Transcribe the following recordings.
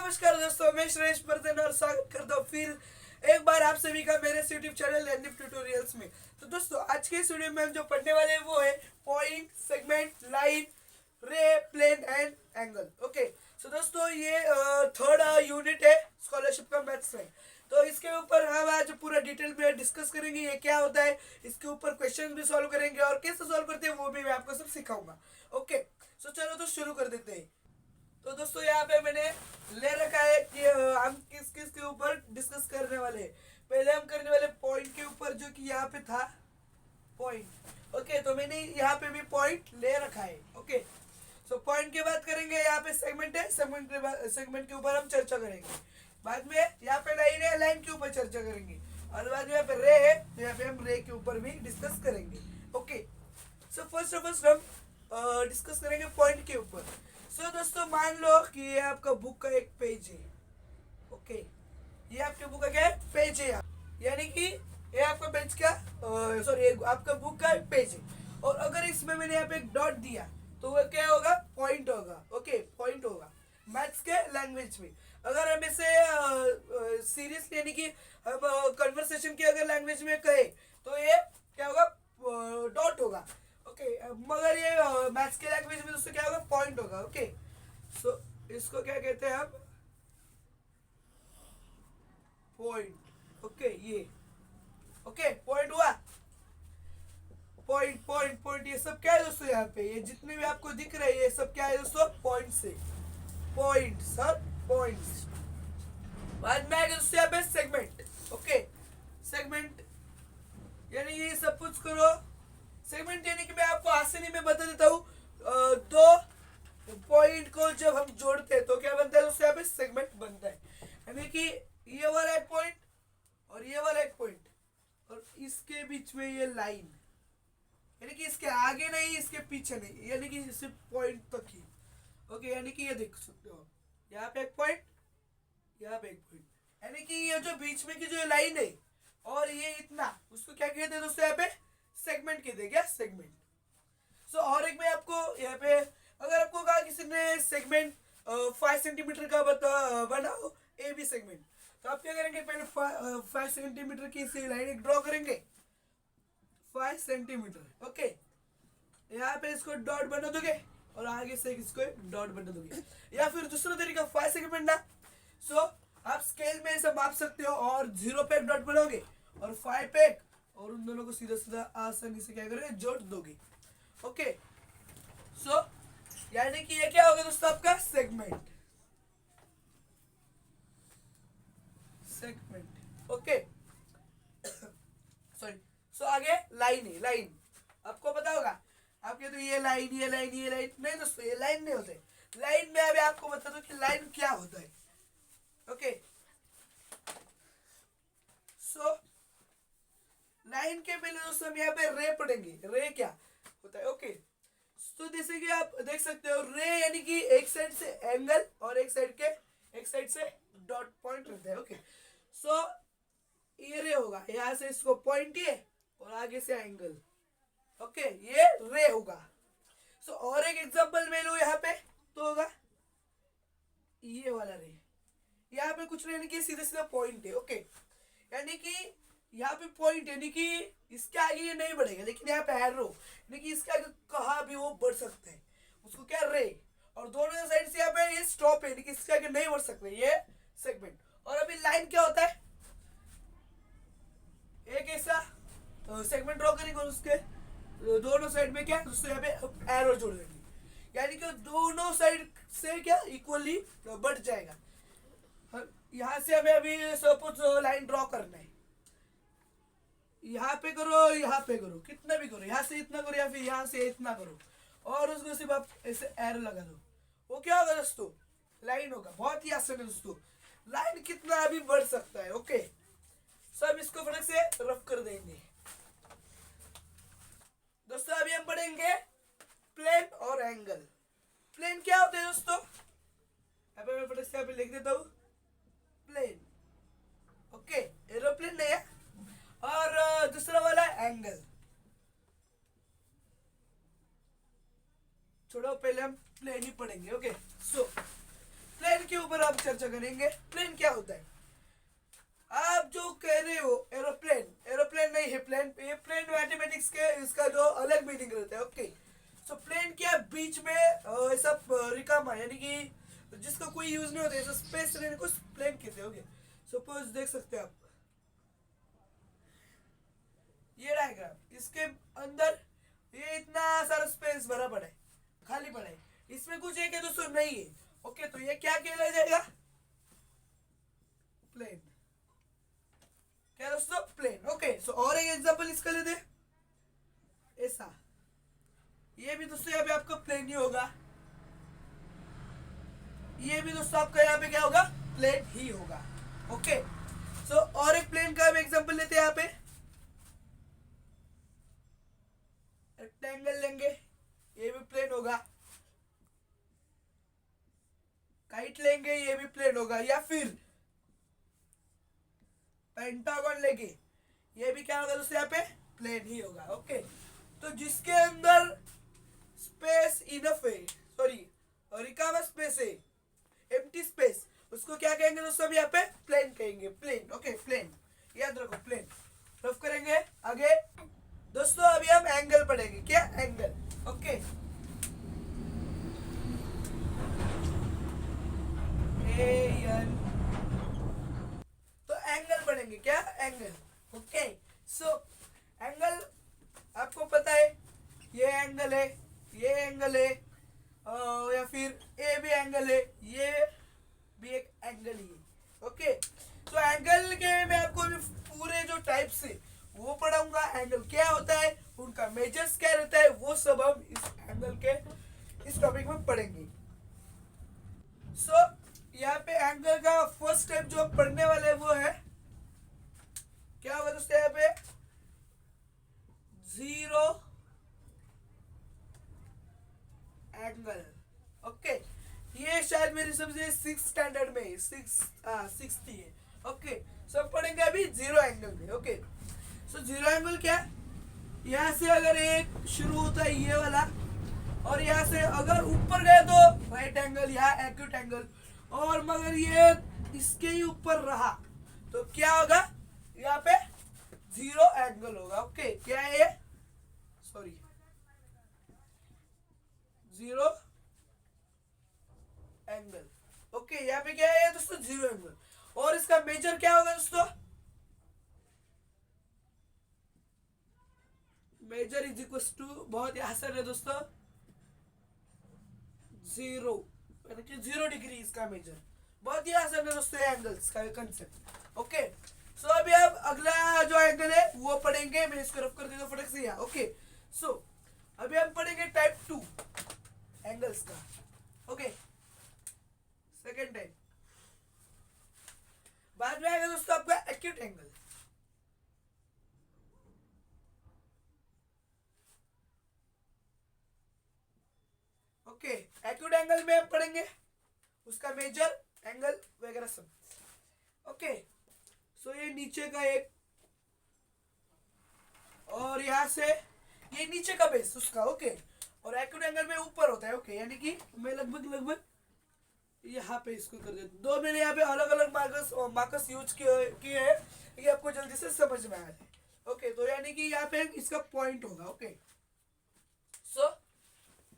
नमस्कार दोस्तों, मैं श्रेष्ठ वर्धन और स्वागत करता हूँ फिर एक बार आप सभी का मेरे यूट्यूब चैनल लैंडिप ट्यूटोरियल्स में। तो दोस्तों, आज के इस वीडियो में हम जो पढ़ने वाले हैं वो है पॉइंट, सेगमेंट, लाइन, रे, plane and angle. Okay, so दोस्तों ये थर्ड यूनिट है स्कॉलरशिप का मैथ्स में। तो इसके ऊपर हम आज पूरा डिटेल में डिस्कस करेंगे ये क्या होता है, इसके ऊपर क्वेश्चन भी सॉल्व करेंगे और कैसे सॉल्व करते हैं वो भी मैं आपको सब सिखाऊंगा। ओके, सो चलो तो शुरू कर देते हैं। तो दोस्तों यहाँ पे मैंने ले रखा है कि हम किस किस के ऊपर डिस्कस करने वाले हैं। पहले हम करने वाले पॉइंट के ऊपर, जो कि यहाँ पे था पॉइंट। ओके, तो मैंने यहाँ पे भी पॉइंट ले रखा है। ओके, सो पॉइंट की बात करेंगे। यहाँ पे सेगमेंट है, सेगमेंट के ऊपर हम चर्चा करेंगे। बाद में यहाँ पे लाइन है, लाइन के ऊपर चर्चा करेंगे। और बाद में यहाँ पे रे है, तो यहाँ पे हम रे के ऊपर भी डिस्कस करेंगे। Okay, so first of all हम डिस्कस करेंगे पॉइंट के ऊपर। सो दोस्तों, मान लो कि ये आपका बुक का एक पेज है। ओके, ये आपके बुक का क्या है, पेज है। यानी कि ये आपका पेज का सॉरी आपका बुक का एक पेज है। और अगर इसमें मैंने यहाँ पे एक डॉट दिया तो वो क्या होगा, पॉइंट होगा। ओके, पॉइंट होगा मैथ्स के लैंग्वेज में। अगर हम इसे सीरियसली यानी कि हम कन्वर्सेशन की अगर लैंग्वेज में कहे तो ये क्या होगा, डॉट होगा। ओके, मगर ये मैथ्स के लैंग्वेज में दोस्तों क्या होगा, पॉइंट होगा। ओके, सो इसको क्या कहते हैं हम, पॉइंट। ओके, ये ओके पॉइंट हुआ। पॉइंट पॉइंट पॉइंट ये सब क्या है दोस्तों, यहाँ पे ये जितने भी आपको दिख रहे हैं ये सब क्या है दोस्तों, पॉइंट से। पॉइंट सब पॉइंट्स। बाद में आएगा दोस्तों यहाँ पे सेगमेंट। ओके, सेगमेंट यानी ये सब कुछ करो। सेगमेंट यानी कि मैं आपको आसानी में बता देता हूँ, दो पॉइंट को जब हम जोड़ते हैं तो क्या बनता है दोस्तों, यहाँ पे सेगमेंट बनता है। यानी कि ये वाला एक पॉइंट और ये वाला एक पॉइंट और इसके बीच में ये लाइन, यानी कि इसके आगे नहीं इसके पीछे नहीं, यानी कि सिर्फ पॉइंट तक ही। ओके, यानी कि ये देख सकते हो यहाँ पे एक पॉइंट, यहाँ पे एक पॉइंट, यानी कि ये जो बीच में की जो लाइन है और ये इतना, उसको क्या कहते हैं दोस्तों, यहाँ पे सेगमेंट कहते हैं। क्या, सेगमेंट। सो और एक मैं आपको यहाँ पे, अगर आपको कहा किसी ने सेगमेंट 5 सेंटीमीटर का बनाओ ए बी सेगमेंट, तो आप क्या करेंगे, पहले 5 सेंटीमीटर की इसी लाइन एक ड्रॉ करेंगे, 5 सेंटीमीटर। ओके, यहाँ पे इसको डॉट बना दोगे और आगे से इसको डॉट बना दोगे। या फिर दूसरा तरीका 5 सेंटीमीटर ना, सो आप स्केल में ऐसा माप सकते हो और 0 पे एक डॉट बनाओगे और 5 पे एक, और उन दोनों को सीधा सीधा आसानी से क्या करोगे, जोड़ दोगे। ओके, सो यानी कि ये क्या होगा दोस्तों, आपका segment. Segment. Okay, sorry. So आगे लाइन है, लाइन आपको पता होगा। आपके तो ये लाइन ये लाइन ये लाइन नहीं दोस्तों, ये लाइन नहीं होते। लाइन में अभी आपको बता दो कि लाइन क्या होता है। ओके, सो लाइन के पहले दोस्तों हम यहाँ पे रे पढ़ेंगे। रे क्या होता है। ओके, तो जैसे कि आप देख सकते हो, रे यानी कि एक साइड से एंगल और एक साइड से डॉट पॉइंट रहता है। ओके, सो ये रे होगा, यहाँ से इसको पॉइंट ये और आगे से एंगल। ओके, ये रे होगा। सो और एक एग्जांपल मैं लूं यहाँ पे तो होगा ये वाला रे। यहाँ पे कुछ नहीं कि सीधा सीधा पॉइंट है। ओके, यानी कि यहाँ पे पॉइंट यानी कि इसके आगे ये नहीं बढ़ेगा, लेकिन यहाँ पे एरो यानी कि इसके आगे कहाँ भी वो बढ़ सकते हैं, उसको क्या, रे। और दोनों साइड से यहाँ पे ये स्टॉप है, यानी कि इसके आगे नहीं बढ़ सकते, ये सेगमेंट। और अभी लाइन क्या होता है, एक ऐसा सेगमेंट ड्रॉ करेंगे और उसके दोनों साइड में क्या दोस्तों, यहाँ पे एरो जोड़ देंगे, यानी कि दोनों साइड से क्या इक्वली बढ़ जाएगा। यहाँ से हमें अभी सपोज लाइन ड्रॉ करना है, यहाँ पे करो यहाँ पे करो, कितना भी करो, यहाँ से इतना करो या फिर यहाँ से इतना करो, और उसको सिर्फ आप ऐसे एरो लगा दो, वो क्या होगा दोस्तों, लाइन होगा। बहुत ही आसान है दोस्तों, लाइन कितना अभी बढ़ सकता है। ओके, सब इसको फटक से रफ कर देंगे दोस्तों। अभी हम पढ़ेंगे प्लेन और एंगल। प्लेन क्या होते हैं दोस्तों, अभी मैं फटक से अभी लिख देता हूँ, प्लेन। ओके, एरोप्लेन नहीं है। और दूसरा वाला एंगल, छोड़ो पहले हम प्लेन ही पढ़ेंगे। ओके, सो प्लेन के ऊपर आप चर्चा करेंगे। प्लेन क्या होता है? आप जो कह रहे हो एरोप्लेन, एरोप्लेन नहीं है प्लेन, ये प्लेन मैथमेटिक्स के इसका जो अलग मीनिंग रहता है। ओके, सो प्लेन क्या बीच में ऐसा रिकामा, यानी कि जिसका कोई यूज नहीं होता, ऐसा स्पेस रहने को प्लेन कहते हैं। ओके, सपोज देख सकते हैं आप ये डायग्राम, इसके अंदर ये इतना सारा स्पेस भरा पड़ा है, खाली पड़ा है, इसमें कुछ एक है दोस्तों नहीं है। ओके, तो ये क्या कहला जाएगा? प्लेन। क्या दोस्तों? प्लेन। ओके, सो और एक एग्जांपल इसका लेते हैं, ऐसा, ये भी दोस्तों यहाँ पे आपका प्लेन ही होगा, ये भी दोस्तों आपका यहाँ पे क्या होगा? प्लेन ही होगा। ओके, सो और एक प्लेन का हम एग्जांपल लेते हैं, यहाँ पे रेक्टेंगल लेंगे, ये भी प्लेन होगा। काइट लेंगे, ये भी प्लेन होगा। या फिर पेंटागन लेंगे, ये भी क्या होगा दोस्तों? यहाँ पे प्लेन ही होगा। ओके, तो जिसके अंदर स्पेस इनफ है, सॉरी रिकामा स्पेस है, एम्प्टी स्पेस, उसको क्या कहेंगे दोस्तों? हम यहाँ पे प्लेन कहेंगे। प्लेन। ओके, प्लेन याद रखो, प्लेन। रफ करेंगे आगे दोस्तों। अभी हम एंगल पढ़ेंगे। क्या? एंगल। ओके, एन, तो एंगल पढ़ेंगे। क्या? एंगल। ओके, सो एंगल आपको पता है, ये एंगल है, ये एंगल है, या फिर ए भी एंगल है, ये भी एक एंगल ही है। ओके, तो एंगल के मैं आपको पूरे जो टाइप्स है वो पढ़ाऊंगा। एंगल क्या होता है, उनका मेजर्स क्या रहता है, वो सब हम इस एंगल के इस टॉपिक में पढ़ेंगे। सो यहाँ पे एंगल का फर्स्ट स्टेप जो हम पढ़ने वाले हैं वो है, क्या होगा दोस्तों? यहाँ पे जीरो एंगल। ओके, ये शायद मेरी समझे 6th स्टैंडर्ड में, 6th ही है। ओके, सब पढ़ेंगे अभी जीरो एंगल में। ओके, सो जीरो एंगल क्या? यहाँ से अगर एक शुरू होता है ये वाला, और यहाँ से अगर ऊपर गए तो राइट एंगल, यहाँ एक्यूट एंगल, और मगर ये इसके ही ऊपर रहा तो क्या होगा? यहाँ पे जीरो एंगल होगा। ओके, क्या है ये? Sorry, zero angle. ओके, यहाँ पे क्या है दोस्तों? Zero angle. और इसका मेजर क्या होगा दोस्तों? मेजर इज इक्वल टू, बहुत ही आसान है दोस्तों, जीरो, यानी कि 0 डिग्री इसका मेजर। बहुत ही आसान है दोस्तों एंगल्स का कंसेप्ट। ओके, सो अभी अब अगला जो एंगल है वो पढ़ेंगे। मैं इसको रफ कर देता हूँ फटक से यहाँ। ओके, सो अभी हम पढ़ेंगे टाइप 2 एंगल्स का। Okay, second type. बाद में आएगा दोस्तों आपका acute angle. Okay, acute angle में हम पढ़ेंगे उसका मेजर एंगल वगैरह सब। ओके, सो ये नीचे का एक, और यहाँ से ये नीचे का बेस उसका। ओके, और एक्यूट एंगल में ऊपर होता है। ओके, यानी कि मैं लगभग यहाँ पे इसको कर देता हूँ। दो मैंने यहाँ पे अलग अलग मार्कर्स यूज किए हैं कि आपको जल्दी से समझ में आ जाए। ओके, तो यानी कि यहाँ पे इसका पॉइंट होगा। ओके, सो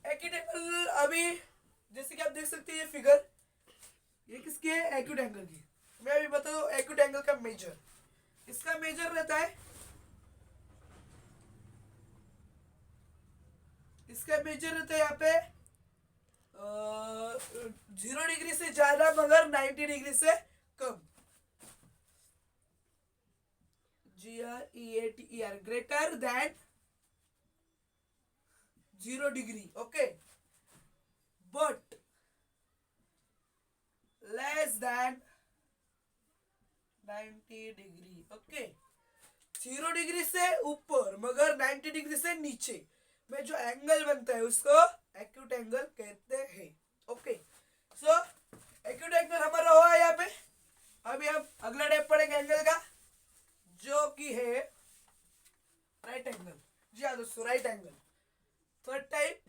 एक्यूट एंगल, अभी जैसे कि आप देख सकते हैं ये फिगर, ये किसकी है? एक्यूट एंगल की। मैं अभी बता दूं एक्यूट एंगल का मेजर, इसका मेजर रहता है, इसका मेजर रहता है यहाँ पे 0 डिग्री से ज्यादा मगर 90 डिग्री से कम। GREATER, greater than 0 degree. Okay, but less than 90 degree. Okay, 0 degree से ऊपर मगर 90 डिग्री से नीचे में जो एंगल बनता है उसको एक्यूट एंगल कहते हैं। ओके, सो एक्यूट एंगल हमारा हुआ यहाँ पे। अभी हम अगला टाइप पढ़ेंगे एंगल का, जो कि है राइट एंगल। जी हाँ दोस्तों, right angle. Third type,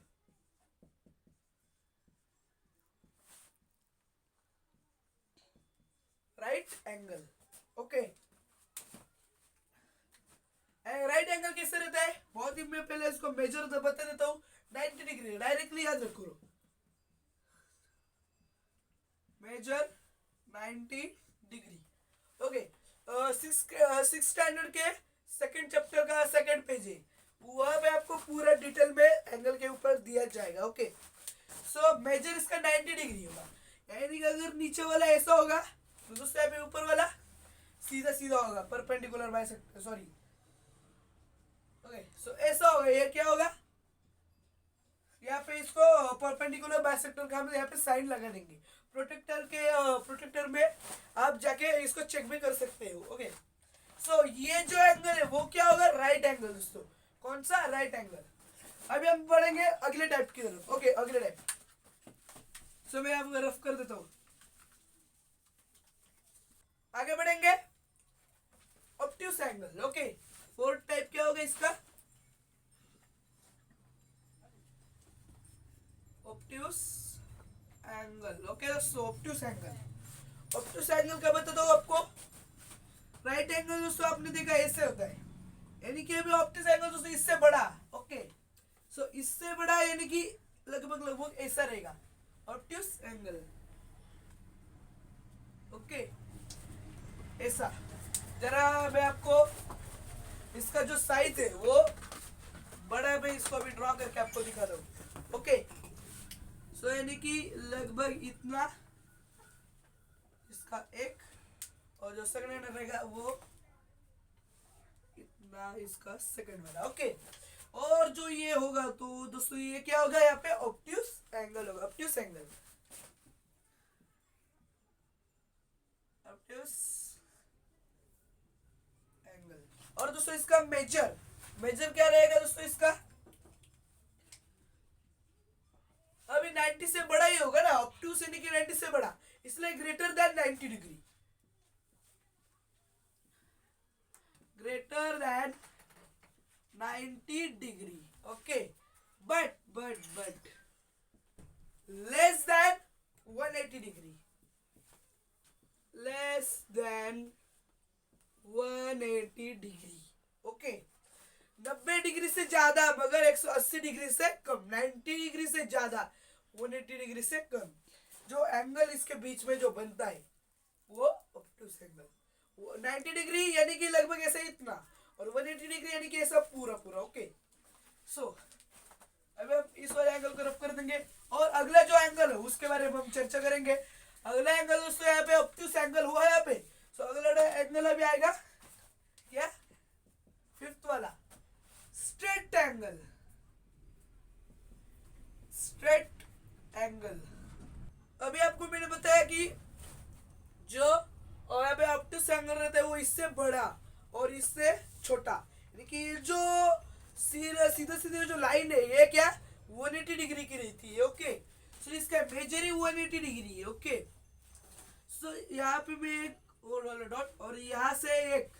right angle. Okay, right angle किससे रहता है? बहुत ही, मैं पहले इसको मेजर बता देता हूँ। 90 डिग्री डायरेक्टली याद रखो, measure 90 degree. Okay, six standard के सेकंड चैप्टर का सेकंड पेज है, वहां पे आपको पूरा डिटेल में एंगल के ऊपर दिया जाएगा। ओके, सो मेजर इसका 90 डिग्री होगा, यानी कि अगर नीचे वाला ऐसा होगा तो दूसरे पे ऊपर वाला सीधा सीधा होगा, परपेंडिकुलर बाइसेक्टर, सॉरी। ओके, सो ऐसा होगा, ये क्या होगा, यहाँ पे इसको परपेंडिकुलर बाइसेक्टर का हम यहाँ पे साइन लगा देंगे। प्रोटेक्टर में आप जाके इसको चेक भी कर सकते हो। ओके, सो ये जो एंगल है वो क्या होगा? राइट एंगल दोस्तों। कौन सा? Right angle. अभी हम बढ़ेंगे अगले टाइप की तरफ। ओके, अगले टाइप, सो मैं आपको रफ कर देता हूँ। आगे बढ़ेंगे, obtuse angle. Okay, fourth type क्या होगा इसका? Obtuse angle. ओके दोस्तों, ऑब्ट्यूस एंगल। ऑब्ट्यूस एंगल का बताता हूँ आपको। राइट एंगल दोस्तों आपने देखा ऐसे होता है, यानी कि अभी ऑब्ट्यूस एंगल दोस्तों इससे बड़ा। ओके, सो इससे बड़ा यानी कि लगभग लगभग ऐसा रहेगा ऑब्ट्यूस एंगल। ओके, ऐसा। जरा मैं आपको इसका जो साइज है वो बड़ा है, मैं इसको अभी ड्रॉ करके आपको दिखा दूँ। ओके, सो यानी कि लगभग इतना इसका एक, और जो सेकंड रहेगा वो इतना इसका सेकंड वाला। ओके, और जो ये होगा तो दोस्तों ये क्या होगा? यहाँ पे ऑब्ट्यूस एंगल होगा, ऑब्ट्यूस एंगल, ऑब्ट्यूस एंगल। और दोस्तों इसका मेजर क्या रहेगा दोस्तों इसका? अभी 90 से बड़ा ही होगा ना, ऑब्ट्यूस यानी कि 90 से बड़ा, इसलिए greater than 90 degree, greater than 90 degree. Okay, but less than 180 degree, less than 180 degree. Okay, 90 degree से ज्यादा मगर 180 डिग्री से कम, 90 डिग्री से ज्यादा 180 डिग्री से कम, जो एंगल इसके बीच में जो बनता है वो ऑब्ट्यूस एंगल। 90 डिग्री यानी कि लगभग ऐसा इतना, और 180 डिग्री यानी कि ऐसा पूरा पूरा। ओके, सो अब हम इस वाले एंगल को रफ कर देंगे, और अगला जो एंगल है उसके बारे में हम चर्चा करेंगे। अगला एंगल दोस्तों यहाँ पे ऑब्ट्यूस एंगल हुआ यहाँ पे, सो अगला एंगल अभी आएगा क्या? फिफ्थ वाला, स्ट्रेट एंगल। स्ट्रेट एंगल, अभी आपको मैंने बताया कि जो और यहाँ पे ऑब्ट्यूस एंगल रहता है वो इससे बड़ा और इससे छोटा, यानी कि जो सीधा सीधे जो लाइन है ये क्या 180 डिग्री की रहती है। ओके, सो इसका मेजर ही 180 डिग्री है। ओके, सो यहाँ पे मैं एक और वाला डॉट, और यहाँ से एक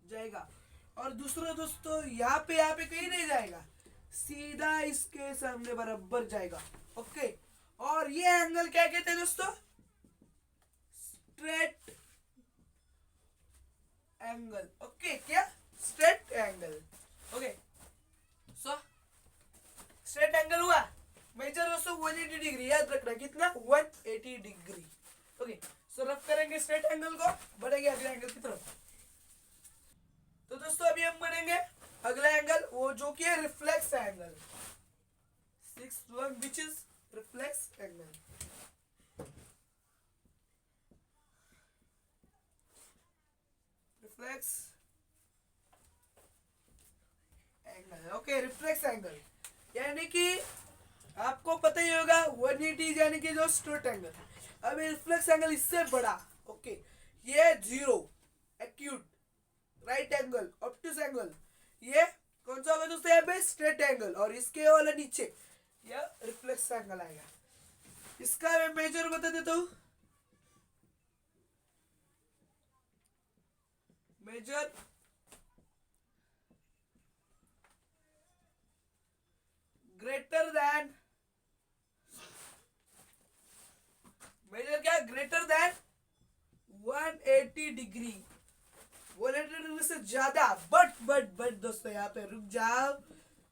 जाएगा, और दूसरा दोस्तों यहाँ पे कहीं नहीं जाएगा, सीधा इसके सामने बराबर जाएगा। ओके, और ये एंगल क्या कहते हैं दोस्तों? Straight angle. ओके, क्या? Straight angle. Okay, so straight angle हुआ, मेजर दोस्तों 180 डिग्री, याद रखना कितना? 180 डिग्री। ओके, सो रफ करेंगे स्ट्रेट एंगल को, बढ़ेंगे अगले एंगल की तरफ। तो दोस्तों अभी हम बढ़ेंगे अगला एंगल, वो जो कि है reflex angle. 6th one which is reflex angle। Reflex angle. Okay, reflex angle यानी कि आपको पता ही होगा 180 यानी कि जो स्ट्रेट एंगल। अब रिफ्लेक्स एंगल इससे बड़ा। ओके, ये zero, acute, right angle, obtuse angle, ये कौन सा होगा दोस्तों? यहाँ पे स्ट्रेट एंगल, और इसके वाला नीचे यह रिफ्लेक्स एंगल आएगा। इसका मैं मेजर बता देता हूँ। मेजर ग्रेटर देन, मेजर क्या? ग्रेटर देन 180 डिग्री, 180 डिग्री से ज्यादा, बट दोस्तों यहाँ पे रुक जाओ,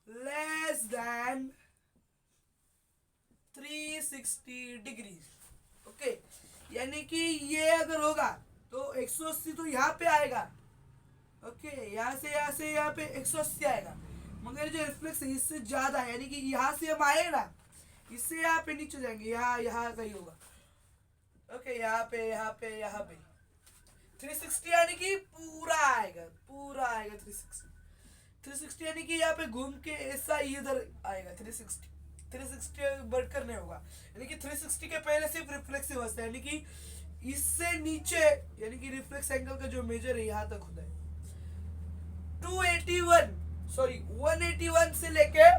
लेस देन 360 डिग्री। ओके, यानी कि ये अगर होगा तो 180 तो यहाँ पे आएगा। ओके, यहाँ से यहाँ पे 180 आएगा, मगर जो रिफ्लेक्स है इससे ज्यादा है, यानी कि यहाँ से हम आए ना, इससे यहाँ पे नीचे जाएंगे, यहाँ कहीं होगा। ओके, यहाँ पे 360 यानी कि पूरा आएगा 360 यानी कि यहाँ पे घूम के ऐसा इधर आएगा 360 बढ़कर नहीं होगा, यानी कि 360 के पहले सिर्फ रिफ्लेक्सिव अवस्था, यानी कि इससे नीचे, यानी कि रिफ्लेक्स एंगल का जो मेजर है यहाँ तक होता है 181 से लेके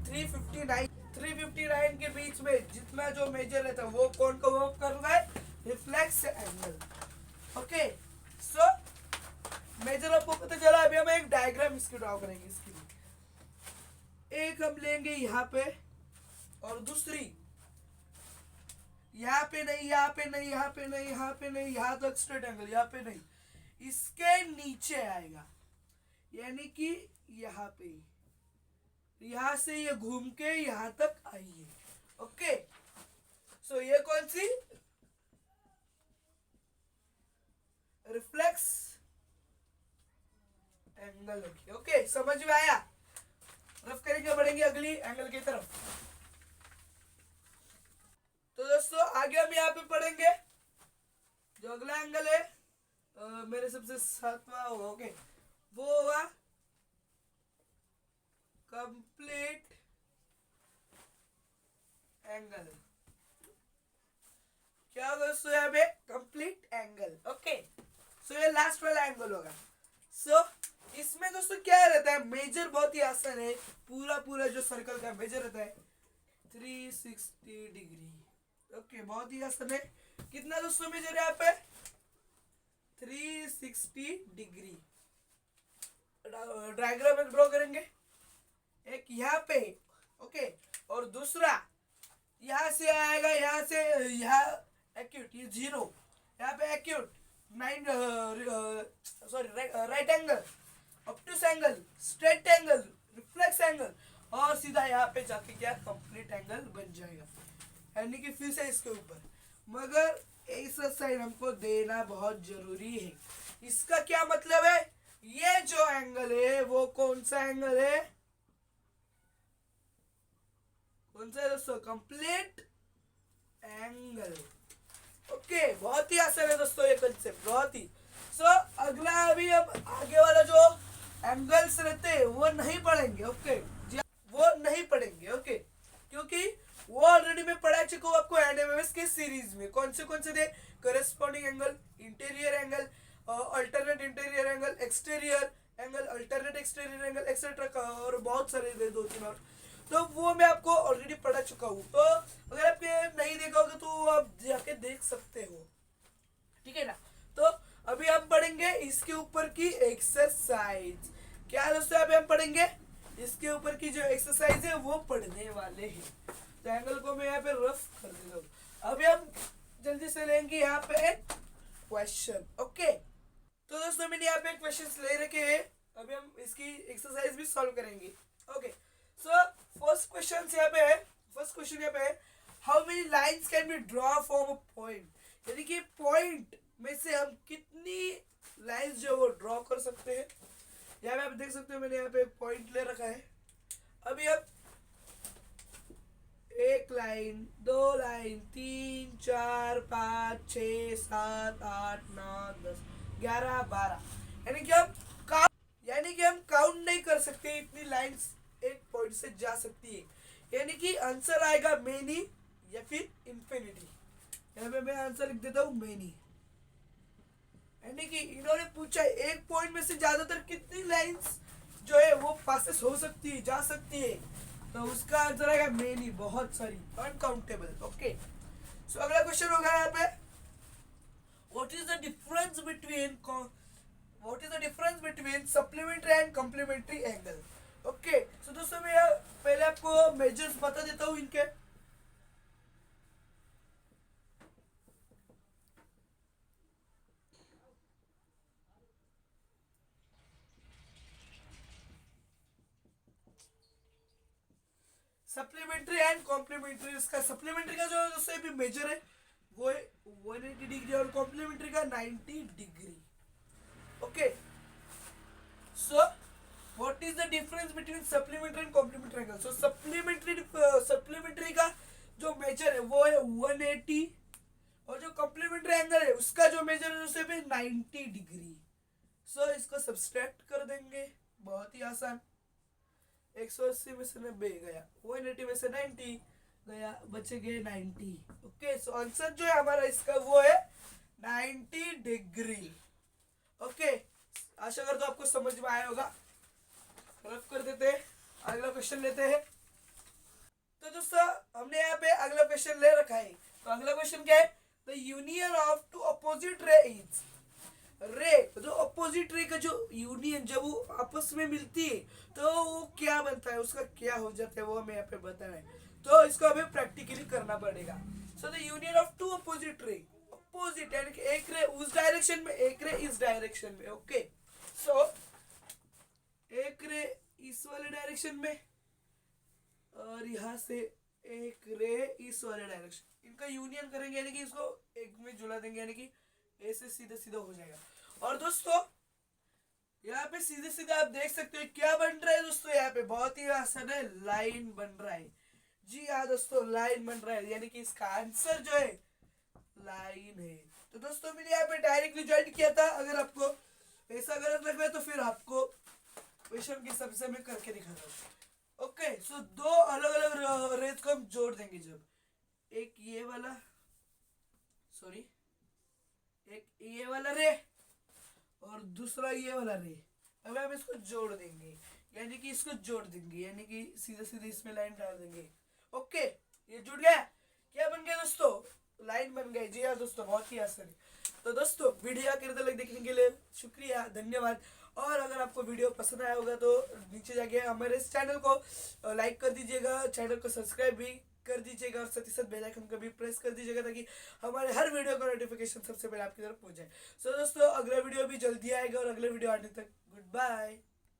359 के बीच में जितना जो मेजर रहता है वो कौन को वर्क कर रहा है, reflex angle. Okay, so measure आपको पता चला। अभी हम एक डायग्राम इसकी ड्रॉ करेंगे। इसके लिए एक हम लेंगे यहाँ पे, और दूसरी यहाँ पे नहीं, यहाँ तक स्ट्रेट एंगल, यहाँ पे नहीं, इसके नीचे आएगा, यानी कि यहाँ पे, यहाँ से ये घूम के यहाँ तक आइए। ओके, सो ये कौन सी, रिफ्लेक्स एंगल होगी। ओके, समझ में आया? रफ करेंगे, बढ़ेंगे अगली एंगल की तरफ। तो दोस्तों आगे हम यहाँ पे पढ़ेंगे जो अगला एंगल है, मेरे सबसे सातवां होगा। ओके, वो होगा कंप्लीट एंगल। क्या होगा दोस्तों यहाँ पे, कंप्लीट एंगल। ओके, सो ये लास्ट वाला एंगल होगा। सो इसमें दोस्तों क्या रहता है, मेजर बहुत ही आसान है, पूरा जो सर्कल का मेजर रहता है 360 डिग्री। ओके, बहुत ही आसान है। कितना दोस्तों मेजर है यहाँ पे, 360 डिग्री। डायग्राम में ड्रॉ करेंगे, एक यहाँ पे, ओके, और दूसरा यहाँ से आएगा, यहाँ एक्यूट, ये 0, यहाँ पे acute 9 right angle, obtuse angle, straight angle, reflex angle, और सीधा यहाँ पे जाके क्या कंप्लीट एंगल बन जाएगा, यानी कि फिर से इसके ऊपर। मगर ऐसा साइन हमको देना बहुत जरूरी है। इसका क्या मतलब है, ये जो एंगल है वो कौन सा एंगल है, कौन सा है दोस्तों, कंप्लीट एंगल। ओके, बहुत ही आसान है दोस्तों ये कंसेप्ट, बहुत ही। सो अगला अभी हम आगे वाला जो एंगल्स रहते हैं वो नहीं पढ़ेंगे। ओके, वो नहीं पढ़ेंगे। ओके, क्योंकि वो ऑलरेडी मैं पढ़ा चुका हूँ आपको एनएमएमएस के सीरीज में। कौन से थे, corresponding angle, interior angle, alternate interior angle, exterior angle, alternate exterior angle, etcetera, और बहुत सारे 2-3 और, तो वो मैं आपको ऑलरेडी पढ़ा चुका हूँ। तो अगर आपके नहीं देखा होगा तो आप जाके देख सकते हो, ठीक है ना। तो अभी हम पढ़ेंगे इसके ऊपर की एक्सरसाइज। क्या दोस्तों अभी हम पढ़ेंगे इसके ऊपर की जो एक्सरसाइज है वो पढ़ने वाले हैं। तो एंगल को मैं यहाँ पे रफ कर देता हूँ। अभी हम जल्दी से लेंगे यहाँ पे क्वेश्चन। ओके, तो दोस्तों मैंने यहाँ पे क्वेश्चंस ले रखे हैं, अभी हम इसकी एक्सरसाइज भी सॉल्व करेंगे। ओके, सो फर्स्ट क्वेश्चन यहाँ पे है, how many lines can be draw from a point, यानी कि पॉइंट में से हम कितनी लाइन्स जो वो ड्रॉ कर सकते हैं। यहाँ पे आप देख सकते हो मैंने यहाँ पे पॉइंट ले रखा है। अभी अब 1 लाइन, 2 लाइन, 3, 4, 5, 6, 7, 8, 9, 10, 11, 12, यानी कि हम काउंट नहीं कर सकते इतनी लाइन्स एक पॉइंट से जा सकती है, यानी कि आंसर आएगा मेनी या फिर इंफिनिटी। यहाँ पे मैं आंसर लिख देता हूँ मेनी, यानी कि इन्होंने पूछा एक पॉइंट में से ज्यादातर कितनी लाइंस जो है वो पासेस हो सकती है, जा सकती है, तो उसका आंसर आएगा मेनी, बहुत सारी, अनकाउंटेबल। ओके, सो अगला क्वेश्चन होगा यहाँ पे, what is the difference between supplementary and complementary angle. Okay, so दोस्तों मैं पहले आपको मेजर्स बता देता हूँ इनके। Supplementary and complementary. इसका सप्लीमेंट्री का जो दोस्तों भी मेजर है वो है 180 डिग्री और कॉम्प्लीमेंट्री का 90 degree. Okay, so what is the difference between supplementary and complementary angle? So supplementary का जो मेजर है वो है 180 और जो कॉम्प्लीमेंट्री एंगल है उसका जो मेजर है उसे भी 90 डिग्री। सो इसको सब्सट्रैक्ट कर देंगे, बहुत ही आसान। 180 में से 90 गया, 180 में से 90 गया, बचे गए 90। ओके, सो आंसर जो है हमारा इसका वो है 90 डिग्री। ओके, आशा करता हूं आपको समझ में आया होगा। रफ कर देते हैं, अगला क्वेश्चन लेते हैं। तो दोस्तों हमने यहाँ पे अगला क्वेश्चन ले रखा है। तो अगला क्वेश्चन क्या है? The union of two opposite ray is. Ray जो अपोजिट रे का जो यूनियन जब वो आपस में मिलती है तो वो क्या बनता है, उसका क्या हो जाता है वो हमें यहाँ पे बताना है। तो इसको हमें प्रैक्टिकली करना पड़ेगा। So the union of two opposite ray, opposite यानी कि एक रे उस डायरेक्शन में, एक रे इस डायरेक्शन में। ओके, सो एक रे इस वाले डायरेक्शन में और यहाँ से एक रे इस वाले डायरेक्शन, इनका यूनियन करेंगे यानी कि इसको एक में जुड़ा देंगे, यानी कि ऐसे सीधा सीधा हो जाएगा। और दोस्तों यहाँ पे सीधे सीधे आप देख सकते हो क्या बन रहा है दोस्तों, यहाँ पे बहुत ही आसान है, लाइन बन रहा है। जी हाँ दोस्तों, लाइन बन रहा है, यानी कि इसका आंसर जो है लाइन है। तो दोस्तों मैंने यहाँ पे डायरेक्टली ज्वाइन किया था, अगर आपको ऐसा गलत लग रहा है तो फिर आपको क्वेश्चन के हिसाब से मैं करके दिखाता हूँ। ओके, सो दो अलग अलग रेज को हम जोड़ देंगे। जब एक ये वाला, सॉरी, एक ये वाला रे और दूसरा ये वाला रे, अब हम इसको जोड़ देंगे, यानी कि इसको जोड़ देंगे, यानी कि सीधे सीधे इसमें लाइन डाल देंगे। ओके, ये जुड़ गया। क्या बन गया दोस्तों? लाइन बन गई। जी हाँ दोस्तों, बहुत ही आसान है। तो दोस्तों वीडियो आखिर तक देखने के लिए शुक्रिया, धन्यवाद। और अगर आपको वीडियो पसंद आया होगा तो नीचे जाके हमारे इस चैनल को लाइक कर दीजिएगा, चैनल को सब्सक्राइब भी कर दीजिएगा और साथ ही साथ बेल आइकन को भी प्रेस कर दीजिएगा ताकि हमारे हर वीडियो का नोटिफिकेशन सबसे पहले आपकी तरफ पहुंच जाए। सो दोस्तों अगला वीडियो भी जल्दी आएगा और अगले वीडियो आने तक गुड बाय।